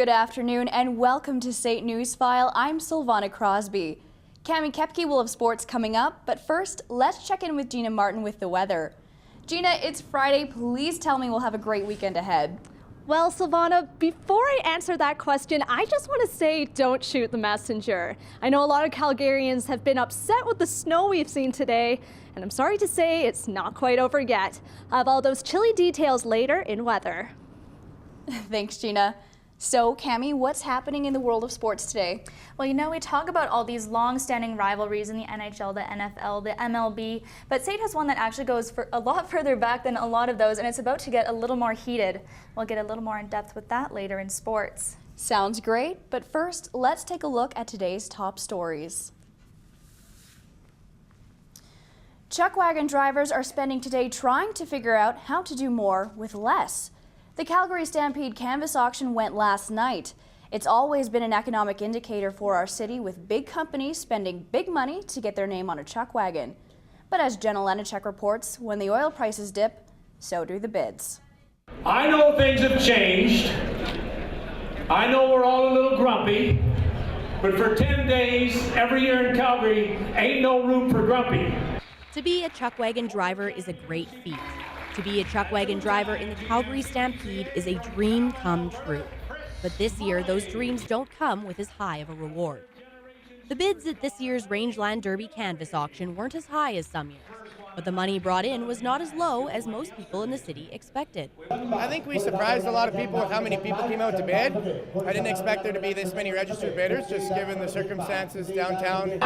Good afternoon and welcome to SAIT Newsfile. I'm Silvana Crosby. Cami Kepke will have sports coming up, but first, let's check in with Gina Martin with the weather. Gina, it's Friday. Please tell me we'll have a great weekend ahead. Well, Silvana, before I answer that question, I just want to say don't shoot the messenger. I know a lot of Calgarians have been upset with the snow we've seen today, and I'm sorry to say it's not quite over yet. I'll have all those chilly details later in weather. Thanks, Gina. So, Cami, what's happening in the world of sports today? Well, you know, we talk about all these long-standing rivalries in the NHL, the NFL, the MLB, but SAIT has one that actually goes for a lot further back than a lot of those, and it's about to get a little more heated. We'll get a little more in depth with that later in sports. Sounds great, but first, let's take a look at today's top stories. Chuck wagon drivers are spending today trying to figure out how to do more with less. The Calgary Stampede Canvas auction went last night. It's always been an economic indicator for our city, with big companies spending big money to get their name on a chuck wagon. But as Jenna Lenachek reports, when the oil prices dip, so do the bids. I know things have changed. I know we're all a little grumpy, but for 10 days every year in Calgary, ain't no room for grumpy. To be a chuck wagon driver is a great feat. To be a chuck wagon driver in the Calgary Stampede is a dream come true. But this year, those dreams don't come with as high of a reward. The bids at this year's Rangeland Derby Canvas auction weren't as high as some years, but the money brought in was not as low as most people in the city expected. I think we surprised a lot of people with how many people came out to bid. I didn't expect there to be this many registered bidders, just given the circumstances downtown.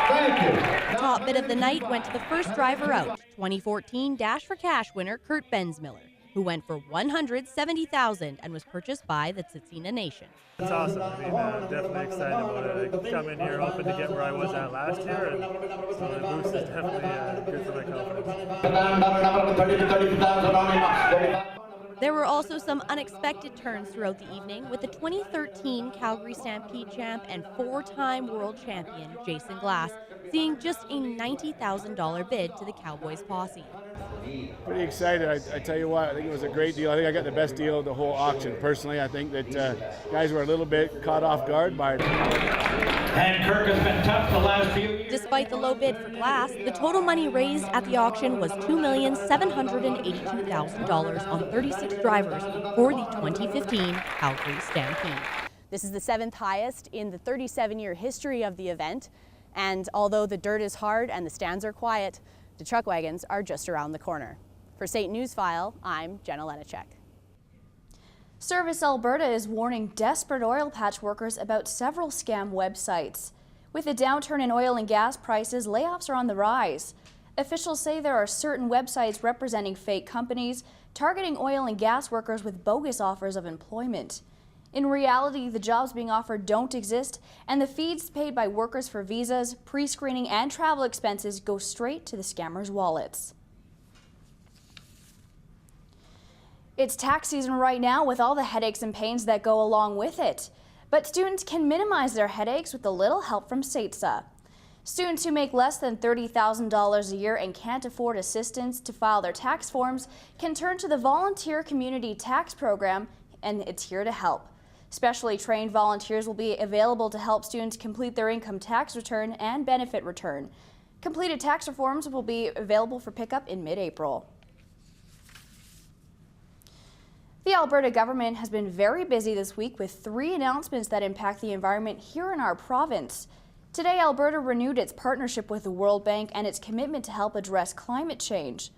Thank you. The top bid of the night went to the first driver out, 2014 Dash for Cash winner Kurt Bensmiller, who went for $170,000 and was purchased by the Tsutsina Nation. It's awesome. I mean, I'm definitely excited about it. I come in here hoping to get where I was at last year, and so the boost is definitely good for my confidence. There were also some unexpected turns throughout the evening, with the 2013 Calgary Stampede champ and four-time world champion Jason Glass seeing just a $90,000 bid to the Cowboys posse. Pretty excited. I tell you what, I think it was a great deal. I think I got the best deal of the whole auction. Personally, I think that guys were a little bit caught off guard by it. And Kirk has been tough the last few years. Despite the low bid for Glass, the total money raised at the auction was $2,782,000 on 36 drivers for the 2015 Calgary Stampede. This is the 7th highest in the 37-year history of the event. And although the dirt is hard and the stands are quiet, the truck wagons are just around the corner. For SAIT Newsfile, I'm Jenna Lenachek. Service Alberta is warning desperate oil patch workers about several scam websites. With the downturn in oil and gas prices, layoffs are on the rise. Officials say there are certain websites representing fake companies, targeting oil and gas workers with bogus offers of employment. In reality, the jobs being offered don't exist, and the fees paid by workers for visas, pre-screening, and travel expenses go straight to the scammers' wallets. It's tax season right now, with all the headaches and pains that go along with it. But students can minimize their headaches with a little help from SAITSA. Students who make less than $30,000 a year and can't afford assistance to file their tax forms can turn to the Volunteer Community Tax Program, and it's here to help. Specially trained volunteers will be available to help students complete their income tax return and benefit return. Completed tax reforms will be available for pickup in mid-April. The Alberta government has been very busy this week with 3 announcements that impact the environment here in our province. Today, Alberta renewed its partnership with the World Bank and its commitment to help address climate change.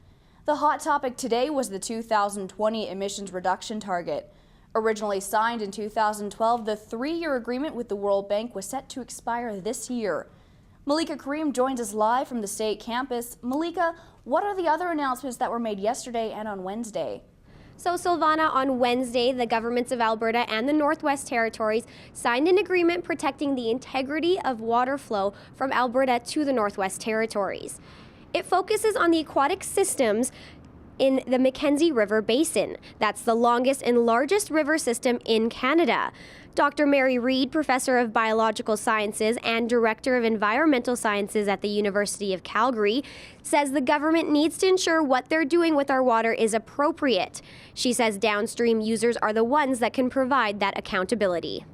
The hot topic today was the 2020 emissions reduction target. Originally signed in 2012, the 3-year agreement with the World Bank was set to expire this year. Malika Kareem joins us live from the SAIT campus. Malika, what are the other announcements that were made yesterday and on Wednesday? So, Silvana, on Wednesday, the governments of Alberta and the Northwest Territories signed an agreement protecting the integrity of water flow from Alberta to the Northwest Territories. It focuses on the aquatic systems in the Mackenzie River Basin. That's the longest and largest river system in Canada. Dr. Mary Reid, Professor of Biological Sciences and Director of Environmental Sciences at the University of Calgary, says the government needs to ensure what they're doing with our water is appropriate. She says downstream users are the ones that can provide that accountability.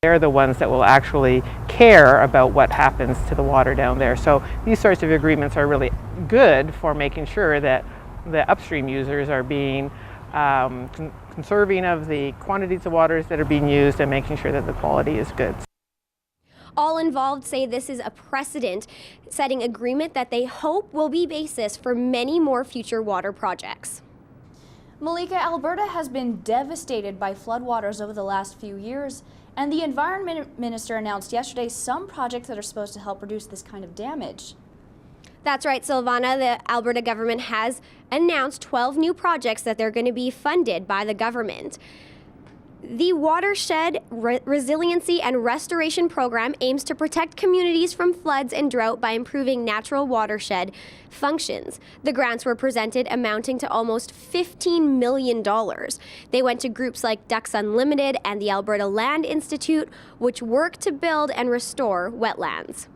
They're the ones that will actually care about what happens to the water down there. So these sorts of agreements are really good for making sure that the upstream users are being conserving of the quantities of waters that are being used and making sure that the quality is good. All involved say this is a precedent-setting agreement that they hope will be basis for many more future water projects. Malika, Alberta has been devastated by floodwaters over the last few years, and the Environment Minister announced yesterday some projects that are supposed to help reduce this kind of damage. That's right, Silvana. The Alberta government has announced 12 new projects that they're going to be funded by the government. The Watershed Resiliency and Restoration Program aims to protect communities from floods and drought by improving natural watershed functions. The grants were presented amounting to almost $15 million. They went to groups like Ducks Unlimited and the Alberta Land Institute, which work to build and restore wetlands.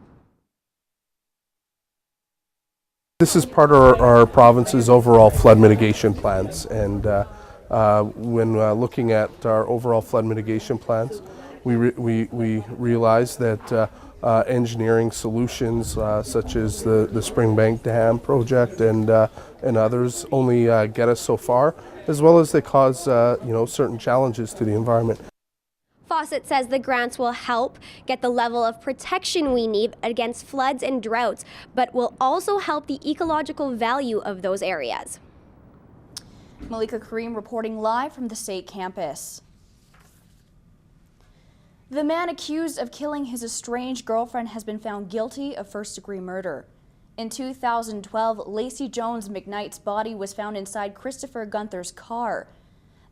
This is part of our province's overall flood mitigation plans, and when looking at our overall flood mitigation plans, we realize that engineering solutions such as the Springbank Dam project and others only get us so far, as well as they cause certain challenges to the environment. Fawcett says the grants will help get the level of protection we need against floods and droughts, but will also help the ecological value of those areas. Malika Kareem reporting live from the SAIT campus. The man accused of killing his estranged girlfriend has been found guilty of first-degree murder. In 2012, Lacey Jones McKnight's body was found inside Christopher Gunther's car.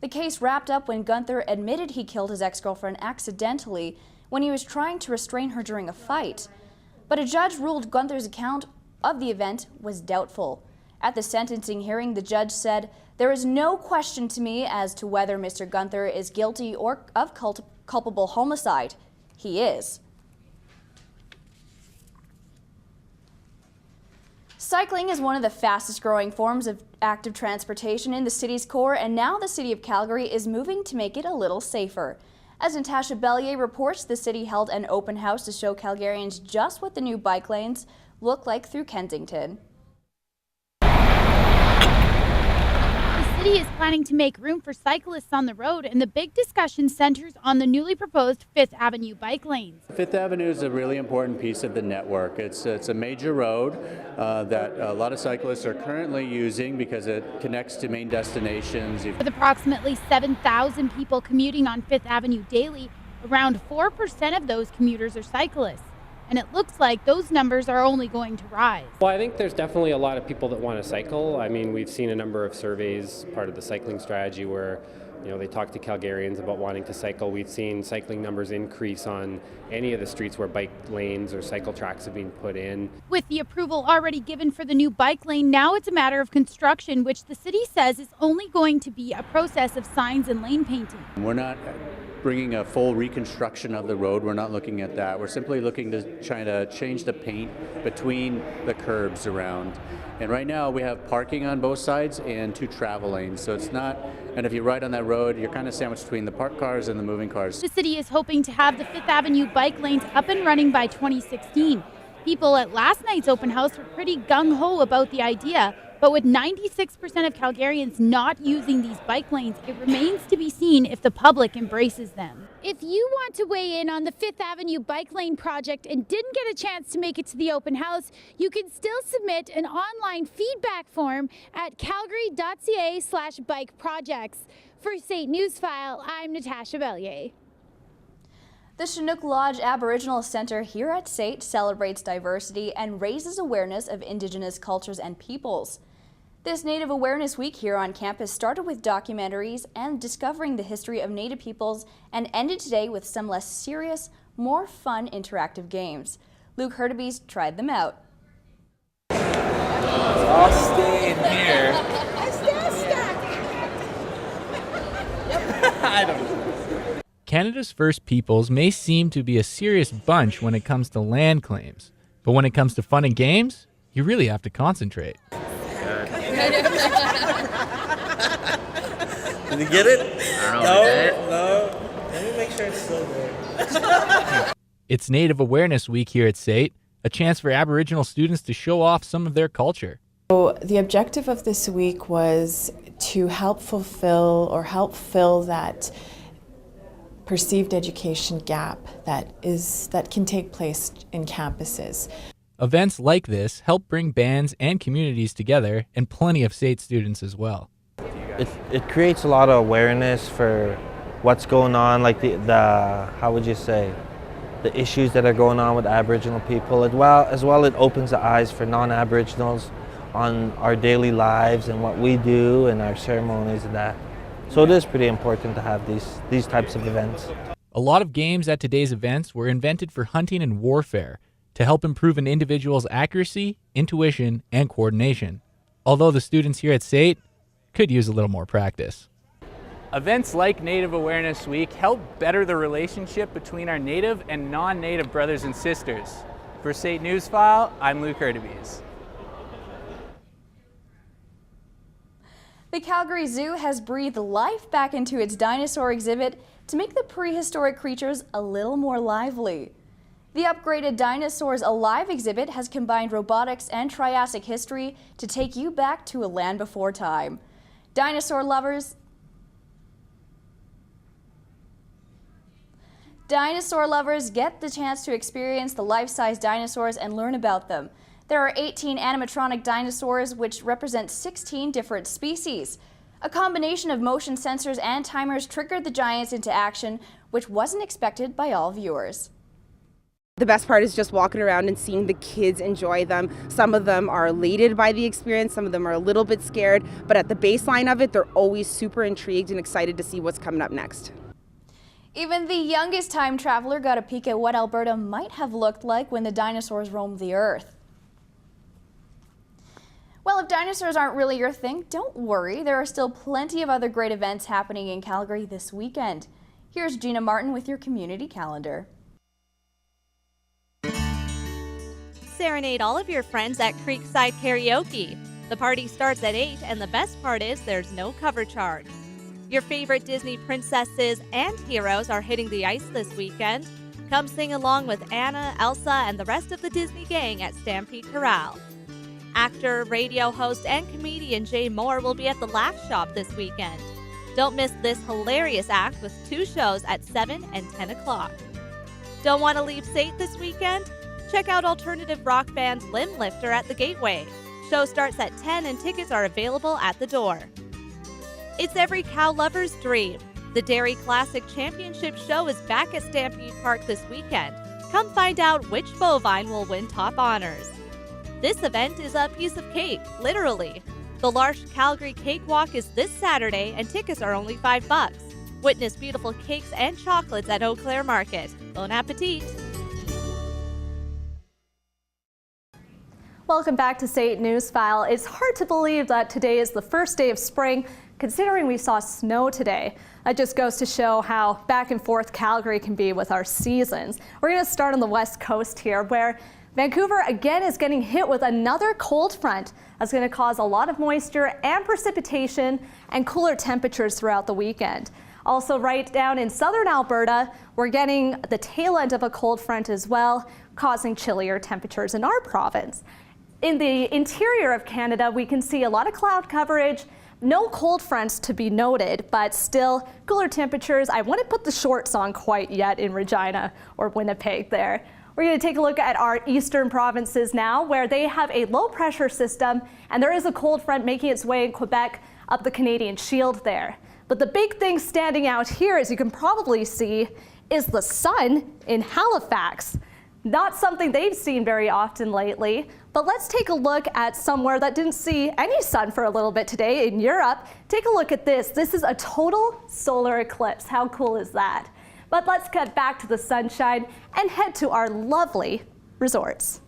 The case wrapped up when Gunther admitted he killed his ex-girlfriend accidentally when he was trying to restrain her during a fight. But a judge ruled Gunther's account of the event was doubtful. At the sentencing hearing, the judge said, "There is no question to me as to whether Mr. Gunther is guilty or of culpable homicide. He is." Cycling is one of the fastest growing forms of active transportation in the city's core, and now the city of Calgary is moving to make it a little safer. As Natasha Bellier reports, the city held an open house to show Calgarians just what the new bike lanes look like through Kensington. The city is planning to make room for cyclists on the road, and the big discussion centers on the newly proposed 5th Avenue bike lanes. 5th Avenue is a really important piece of the network. It's a major road that a lot of cyclists are currently using because it connects to main destinations. With approximately 7,000 people commuting on 5th Avenue daily, around 4% of those commuters are cyclists. And it looks like those numbers are only going to rise. Well, I think there's definitely a lot of people that want to cycle. I mean, we've seen a number of surveys, part of the cycling strategy, where they talk to Calgarians about wanting to cycle. We've seen cycling numbers increase on any of the streets where bike lanes or cycle tracks have been put in. With the approval already given for the new bike lane, now it's a matter of construction, which the city says is only going to be a process of signs and lane painting. We're not bringing a full reconstruction of the road. We're not looking at that. We're simply looking to try to change the paint between the curbs around. And right now we have parking on both sides and 2 travel lanes. So it's not, and if you ride on that road, you're kind of sandwiched between the parked cars and the moving cars. The city is hoping to have the 5th Avenue bike lanes up and running by 2016. People at last night's open house were pretty gung-ho about the idea, but with 96% of Calgarians not using these bike lanes, it remains to be seen if the public embraces them. If you want to weigh in on the 5th Avenue bike lane project and didn't get a chance to make it to the open house, you can still submit an online feedback form at calgary.ca/bike projects. For SAIT Newsfile, I'm Natasha Bellier. The Chinook Lodge Aboriginal Centre here at SAIT celebrates diversity and raises awareness of Indigenous cultures and peoples. This Native Awareness Week here on campus started with documentaries and discovering the history of Native peoples and ended today with some less serious, more fun interactive games. Luke Hurtubise tried them out. I'll stay in here. I don't know. Canada's First Peoples may seem to be a serious bunch when it comes to land claims, but when it comes to fun and games, you really have to concentrate. Did you get it? I don't know. No. Let me make sure it's still there. It's Native Awareness Week here at SAIT, a chance for Aboriginal students to show off some of their culture. So the objective of this week was to help fill that perceived education gap that can take place in campuses. Events like this help bring bands and communities together, and plenty of SAIT students as well. It creates a lot of awareness for what's going on, like the how would you say, the issues that are going on with Aboriginal people. As well, it opens the eyes for non-Aboriginals on our daily lives and what we do and our ceremonies and that. So it is pretty important to have these types of events. A lot of games at today's events were invented for hunting and warfare to help improve an individual's accuracy, intuition, and coordination. Although the students here at SAIT could use a little more practice. Events like Native Awareness Week help better the relationship between our Native and non-Native brothers and sisters. For SAIT Newsfile, I'm Luke Erdebies. The Calgary Zoo has breathed life back into its dinosaur exhibit to make the prehistoric creatures a little more lively. The upgraded Dinosaurs Alive exhibit has combined robotics and Triassic history to take you back to a land before time. Dinosaur lovers get the chance to experience the life-size dinosaurs and learn about them. There are 18 animatronic dinosaurs, which represent 16 different species. A combination of motion sensors and timers triggered the giants into action, which wasn't expected by all viewers. The best part is just walking around and seeing the kids enjoy them. Some of them are elated by the experience, some of them are a little bit scared, but at the baseline of it, they're always super intrigued and excited to see what's coming up next. Even the youngest time traveler got a peek at what Alberta might have looked like when the dinosaurs roamed the earth. Well, if dinosaurs aren't really your thing, don't worry. There are still plenty of other great events happening in Calgary this weekend. Here's Gina Martin with your community calendar. Serenade all of your friends at Creekside Karaoke. The party starts at 8, and the best part is there's no cover charge. Your favorite Disney princesses and heroes are hitting the ice this weekend. Come sing along with Anna, Elsa, and the rest of the Disney gang at Stampede Corral. Actor, radio host, and comedian Jay Moore will be at the Laugh Shop this weekend. Don't miss this hilarious act with 2 shows at 7 and 10 o'clock. Don't want to leave SAIT this weekend? Check out alternative rock band Limb Lifter at the Gateway. Show starts at 10 and tickets are available at the door. It's every cow lover's dream. The Dairy Classic Championship Show is back at Stampede Park this weekend. Come find out which bovine will win top honors. This event is a piece of cake, literally. The L'Arche Calgary Cakewalk is this Saturday and tickets are only $5. Witness beautiful cakes and chocolates at Eau Claire Market. Bon appetit! Welcome back to SAIT Newsfile. It's hard to believe that today is the first day of spring, considering we saw snow today. That just goes to show how back and forth Calgary can be with our seasons. We're going to start on the west coast here, where Vancouver again is getting hit with another cold front that's going to cause a lot of moisture and precipitation and cooler temperatures throughout the weekend. Also right down in southern Alberta, we're getting the tail end of a cold front as well, causing chillier temperatures in our province. In the interior of Canada, we can see a lot of cloud coverage, no cold fronts to be noted, but still cooler temperatures. I wouldn't put the shorts on quite yet in Regina or Winnipeg there. We're going to take a look at our eastern provinces now, where they have a low pressure system, and there is a cold front making its way in Quebec up the Canadian Shield there. But the big thing standing out here, as you can probably see, is the sun in Halifax. Not something they've seen very often lately, but let's take a look at somewhere that didn't see any sun for a little bit today in Europe. Take a look at this. This is a total solar eclipse. How cool is that? But let's cut back to the sunshine and head to our lovely resorts.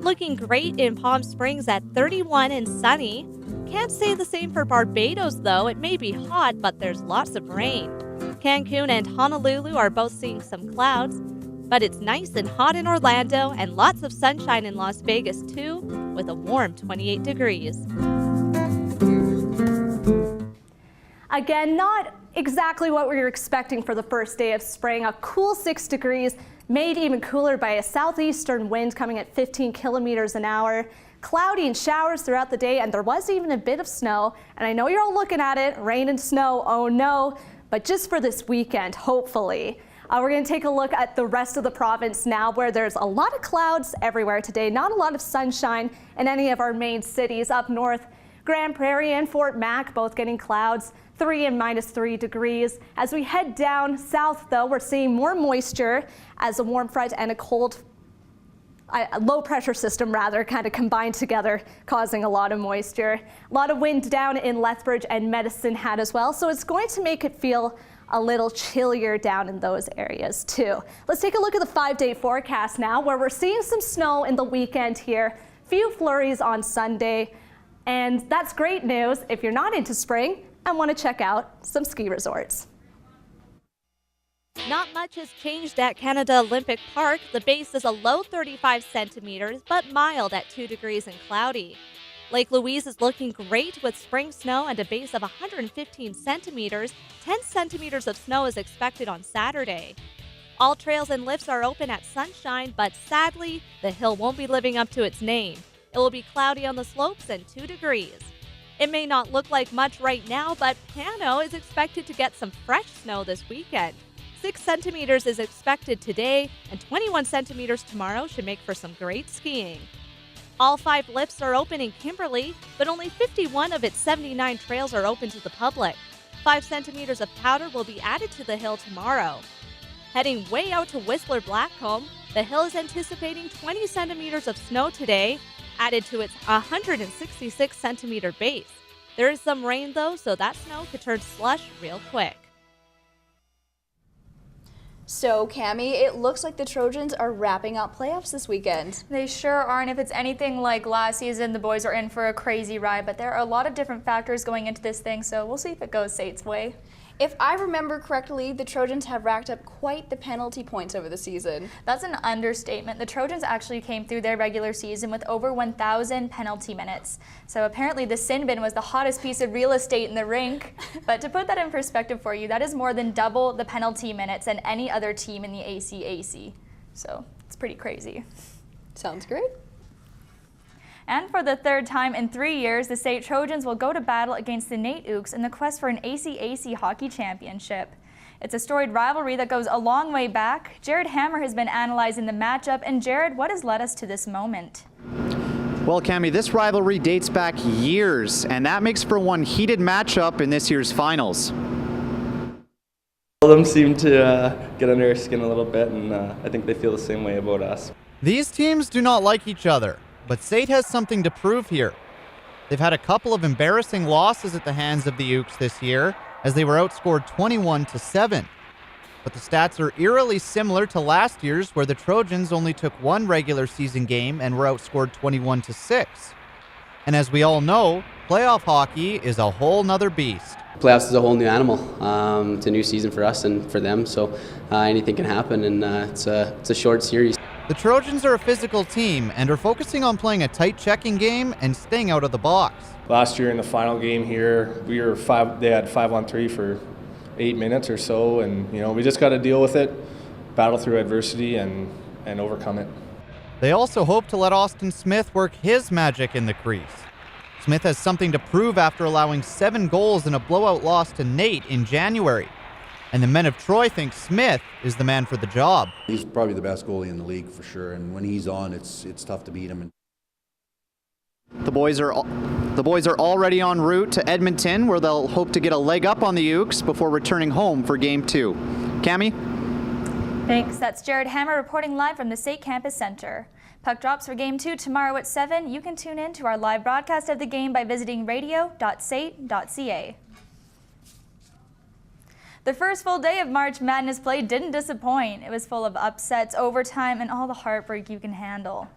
Looking great in Palm Springs at 31 and sunny. Can't say the same for Barbados though. It may be hot, but there's lots of rain. Cancun and Honolulu are both seeing some clouds, but it's nice and hot in Orlando and lots of sunshine in Las Vegas too, with a warm 28 degrees. Again, not exactly what we were expecting for the first day of spring. A cool 6 degrees, made even cooler by a southeastern wind coming at 15 kilometers an hour. Cloudy and showers throughout the day, and there was even a bit of snow. And I know you're all looking at it, rain and snow, oh no, but just for this weekend, hopefully. We're going to take a look at the rest of the province now, where there's a lot of clouds everywhere today, not a lot of sunshine in any of our main cities. Up north, Grand Prairie and Fort Mac both getting clouds, 3 and -3 degrees. As we head down south, though, we're seeing more moisture as a warm front and a low pressure system kind of combined together, causing a lot of moisture. A lot of wind down in Lethbridge and Medicine Hat as well, so it's going to make it feel a little chillier down in those areas too. Let's take a look at the 5-day forecast now, where we're seeing some snow in the weekend here. Few flurries on Sunday, and that's great news if you're not into spring and want to check out some ski resorts. Not much has changed at Canada Olympic Park. The base is a low 35 centimeters, but mild at 2 degrees and cloudy. Lake Louise is looking great with spring snow and a base of 115 centimeters. 10 centimeters of snow is expected on Saturday. All trails and lifts are open at Sunshine, but sadly, the hill won't be living up to its name. It will be cloudy on the slopes and 2 degrees. It may not look like much right now, but Pano is expected to get some fresh snow this weekend. 6 centimeters is expected today, and 21 centimeters tomorrow should make for some great skiing. All 5 lifts are open in Kimberley, but only 51 of its 79 trails are open to the public. 5 centimeters of powder will be added to the hill tomorrow. Heading way out to Whistler Blackcomb, the hill is anticipating 20 centimeters of snow today, added to its 166 centimeter base. There is some rain though, so that snow could turn slush real quick. So, Cammie, it looks like the Trojans are wrapping up playoffs this weekend. They sure are, and if it's anything like last season, the boys are in for a crazy ride, but there are a lot of different factors going into this thing, so we'll see if it goes SAIT's way. If I remember correctly, the Trojans have racked up quite the penalty points over the season. That's an understatement. The Trojans actually came through their regular season with over 1,000 penalty minutes. So apparently the sin bin was the hottest piece of real estate in the rink. But to put that in perspective for you, that is more than double the penalty minutes than any other team in the ACAC. So it's pretty crazy. Sounds great. And for the 3rd time in 3 years, the SAIT Trojans will go to battle against the Nate Ooks in the quest for an ACAC hockey championship. It's a storied rivalry that goes a long way back. Jared Hammer has been analyzing the matchup, and Jared, what has led us to this moment? Well, Cammie, this rivalry dates back years, and that makes for one heated matchup in this year's finals. All of them seem to get under our skin a little bit, and I think they feel the same way about us. These teams do not like each other, but SAIT has something to prove here. They've had a couple of embarrassing losses at the hands of the Ooks this year, as they were outscored 21-7. But the stats are eerily similar to last year's, where the Trojans only took 1 regular season game and were outscored 21-6. And as we all know, playoff hockey is a whole nother beast. Playoffs is a whole new animal. It's a new season for us and for them, so anything can happen, and it's a short series. The Trojans are a physical team and are focusing on playing a tight checking game and staying out of the box. Last year in the final game here, they had 5-on-3 for 8 minutes or so, and we just got to deal with it, battle through adversity, and overcome it. They also hope to let Austin Smith work his magic in the crease. Smith has something to prove after allowing 7 goals in a blowout loss to Nate in January. And the men of Troy think Smith is the man for the job. He's probably the best goalie in the league for sure, and when he's on, it's tough to beat him. The boys are already en route to Edmonton, where they'll hope to get a leg up on the Ooks before returning home for Game 2. Cammie? Thanks. That's Jared Hammer reporting live from the SAIT Campus Center. Puck drops for Game 2 tomorrow at 7. You can tune in to our live broadcast of the game by visiting radio.sait.ca. The first full day of March Madness play didn't disappoint. It was full of upsets, overtime, and all the heartbreak you can handle.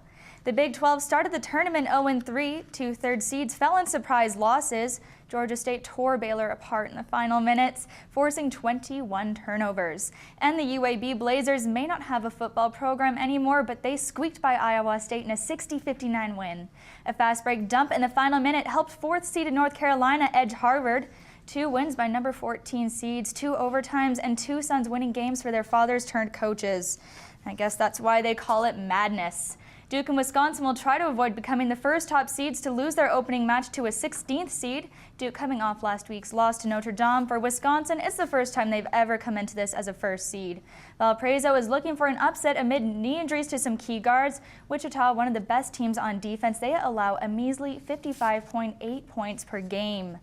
The Big 12 started the tournament 0-3. 2 third seeds fell in surprise losses. Georgia State tore Baylor apart in the final minutes, forcing 21 turnovers. And the UAB Blazers may not have a football program anymore, but they squeaked by Iowa State in a 60-59 win. A fast break dump in the final minute helped 4th seeded North Carolina edge Harvard. 2 wins by number 14 seeds, 2 overtimes, and 2 sons winning games for their fathers turned coaches. I guess that's why they call it madness. Duke and Wisconsin will try to avoid becoming the first top seeds to lose their opening match to a 16th seed. Duke coming off last week's loss to Notre Dame. For Wisconsin, it's the first time they've ever come into this as a first seed. Valparaiso is looking for an upset amid knee injuries to some key guards. Wichita, one of the best teams on defense, they allow a measly 55.8 points per game.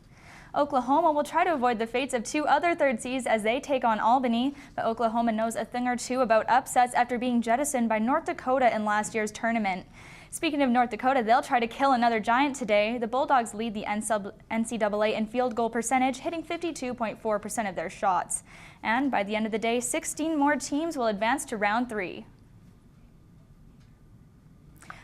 Oklahoma will try to avoid the fates of 2 other third seeds as they take on Albany, but Oklahoma knows a thing or two about upsets after being jettisoned by North Dakota in last year's tournament. Speaking of North Dakota, they'll try to kill another giant today. The Bulldogs lead the NCAA in field goal percentage, hitting 52.4% of their shots. And by the end of the day, 16 more teams will advance to round 3.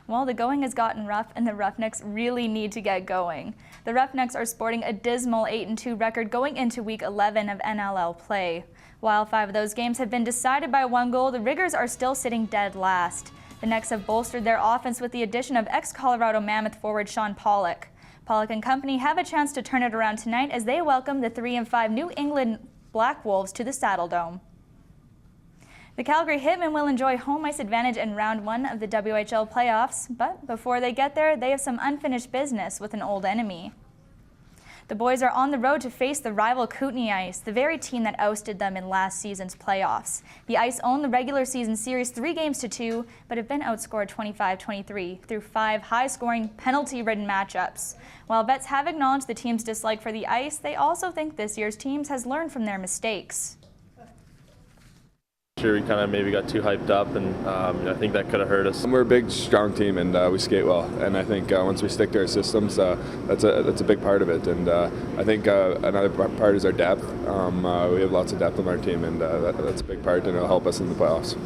Well, the going has gotten rough, and the Roughnecks really need to get going. The Roughnecks are sporting a dismal 8-2 record going into Week 11 of NLL play. While 5 of those games have been decided by 1 goal, the Riggers are still sitting dead last. The Necks have bolstered their offense with the addition of ex-Colorado Mammoth forward Sean Pollock. Pollock and company have a chance to turn it around tonight as they welcome the 3-5 New England Black Wolves to the Saddle Dome. The Calgary Hitmen will enjoy home ice advantage in round 1 of the WHL playoffs, but before they get there, they have some unfinished business with an old enemy. The boys are on the road to face the rival Kootenay Ice, the very team that ousted them in last season's playoffs. The Ice own the regular season series 3-2, but have been outscored 25-23 through 5 high-scoring, penalty-ridden matchups. While vets have acknowledged the team's dislike for the Ice, they also think this year's team has learned from their mistakes. Sure, we kind of maybe got too hyped up, and I think that could have hurt us. We're a big, strong team, and we skate well. And I think once we stick to our systems, that's a big part of it. And I think another part is our depth. We have lots of depth on our team, and that's a big part, and it'll help us in the playoffs.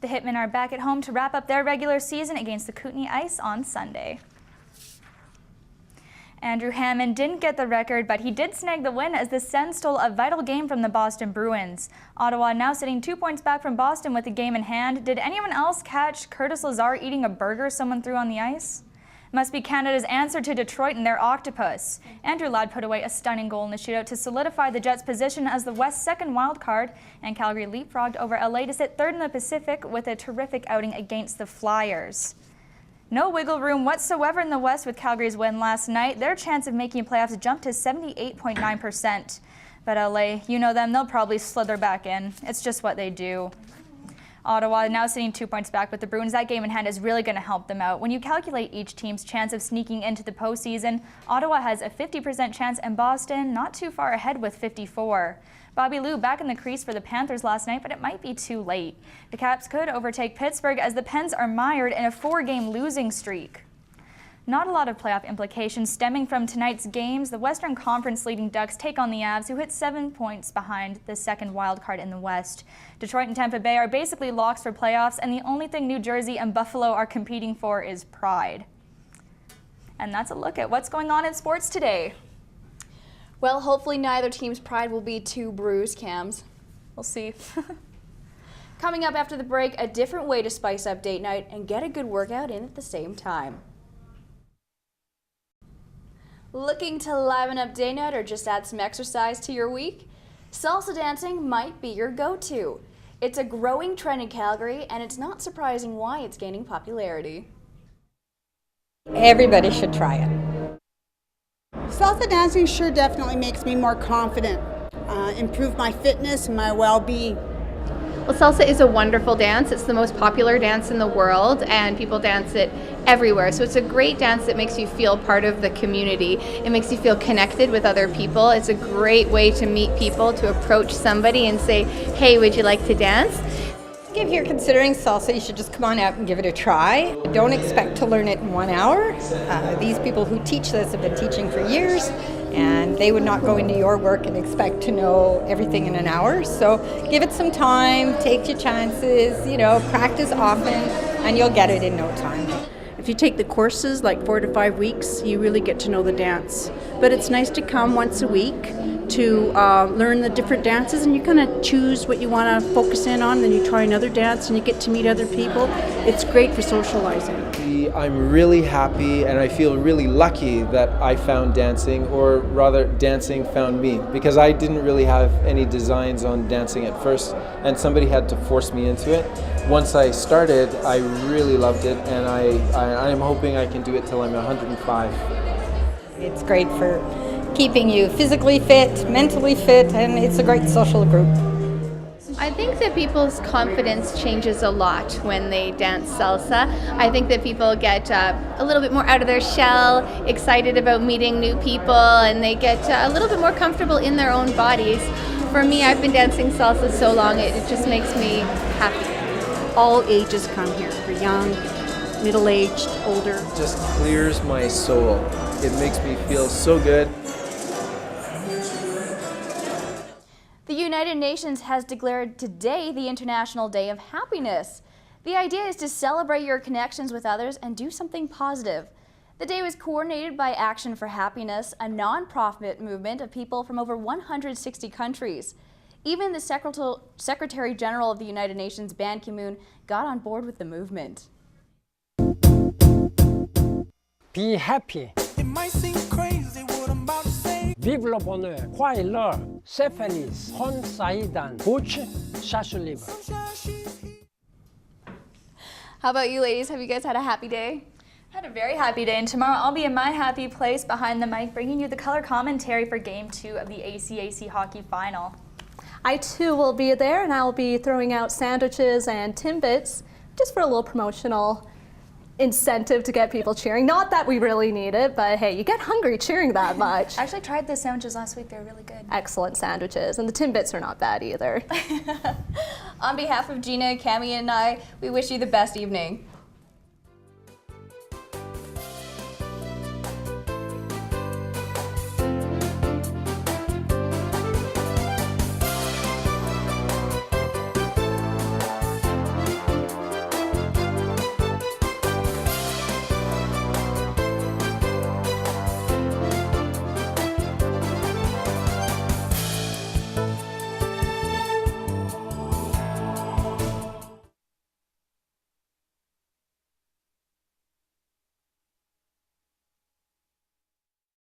The Hitmen are back at home to wrap up their regular season against the Kootenay Ice on Sunday. Andrew Hammond didn't get the record, but he did snag the win as the Sens stole a vital game from the Boston Bruins. Ottawa now sitting 2 points back from Boston with the game in hand. Did anyone else catch Curtis Lazar eating a burger someone threw on the ice? Must be Canada's answer to Detroit and their octopus. Andrew Ladd put away a stunning goal in the shootout to solidify the Jets' position as the West's second wild card, and Calgary leapfrogged over LA to sit 3rd in the Pacific with a terrific outing against the Flyers. No wiggle room whatsoever in the West with Calgary's win last night. Their chance of making playoffs jumped to 78.9%. But LA, you know them, they'll probably slither back in. It's just what they do. Ottawa now sitting 2 points back with the Bruins. That game in hand is really going to help them out. When you calculate each team's chance of sneaking into the postseason, Ottawa has a 50% chance and Boston not too far ahead with 54%. Bobby Lou back in the crease for the Panthers last night, but it might be too late. The Caps could overtake Pittsburgh as the Pens are mired in a 4-game losing streak. Not a lot of playoff implications stemming from tonight's games. The Western Conference leading Ducks take on the Avs, who hit 7 points behind the second wild card in the West. Detroit and Tampa Bay are basically locks for playoffs, and the only thing New Jersey and Buffalo are competing for is pride. And that's a look at what's going on in sports today. Well, hopefully neither team's pride will be too bruised, Cams. We'll see. Coming up after the break, a different way to spice up date night and get a good workout in at the same time. Looking to liven up day night or just add some exercise to your week? Salsa dancing might be your go-to. It's a growing trend in Calgary, and it's not surprising why it's gaining popularity. Everybody should try it. Salsa dancing sure definitely makes me more confident, improve my fitness and my well-being. Well, salsa is a wonderful dance. It's the most popular dance in the world, and people dance it everywhere. So it's a great dance that makes you feel part of the community. It makes you feel connected with other people. It's a great way to meet people, to approach somebody and say, hey, would you like to dance? If you're considering salsa, you should just come on out and give it a try. Don't expect to learn it in 1 hour. These people who teach this have been teaching for years, and they would not go into your work and expect to know everything in an hour. So give it some time, take your chances, you know, practice often, and you'll get it in no time. If you take the courses, like 4 to 5 weeks, you really get to know the dance. But it's nice to come once a week to learn the different dances, and you kind of choose what you want to focus in on, then you try another dance and you get to meet other people. It's great for socializing. I'm really happy and I feel really lucky that I found dancing, or rather dancing found me, because I didn't really have any designs on dancing at first and somebody had to force me into it. Once I started, I really loved it, and I'm hoping I can do it till I'm 105. It's great for keeping you physically fit, mentally fit, and it's a great social group. I think that people's confidence changes a lot when they dance salsa. I think that people get a little bit more out of their shell, excited about meeting new people, and they get a little bit more comfortable in their own bodies. For me, I've been dancing salsa so long, it just makes me happy. All ages come here, for young, middle-aged, older. It just clears my soul. It makes me feel so good. The United Nations has declared today the International Day of Happiness. The idea is to celebrate your connections with others and do something positive. The day was coordinated by Action for Happiness, a non-profit movement of people from over 160 countries. Even the Secretary General of the United Nations, Ban Ki-moon, got on board with the movement. Be happy. It might seem crazy what I'm about to say. Vive le bonheur, croyez le, c'est feliz, hon saidan, buch, shashulib. How about you ladies? Have you guys had a happy day? I had a very happy day, and tomorrow I'll be in my happy place behind the mic bringing you the color commentary for Game 2 of the ACAC Hockey Final. I too will be there, and I'll be throwing out sandwiches and Timbits just for a little promotional incentive to get people cheering. Not that we really need it, but hey, you get hungry cheering that much. I actually tried the sandwiches last week. They're really good. Excellent sandwiches, and the Timbits are not bad either. On behalf of Gina, Cami, and I, we wish you the best evening.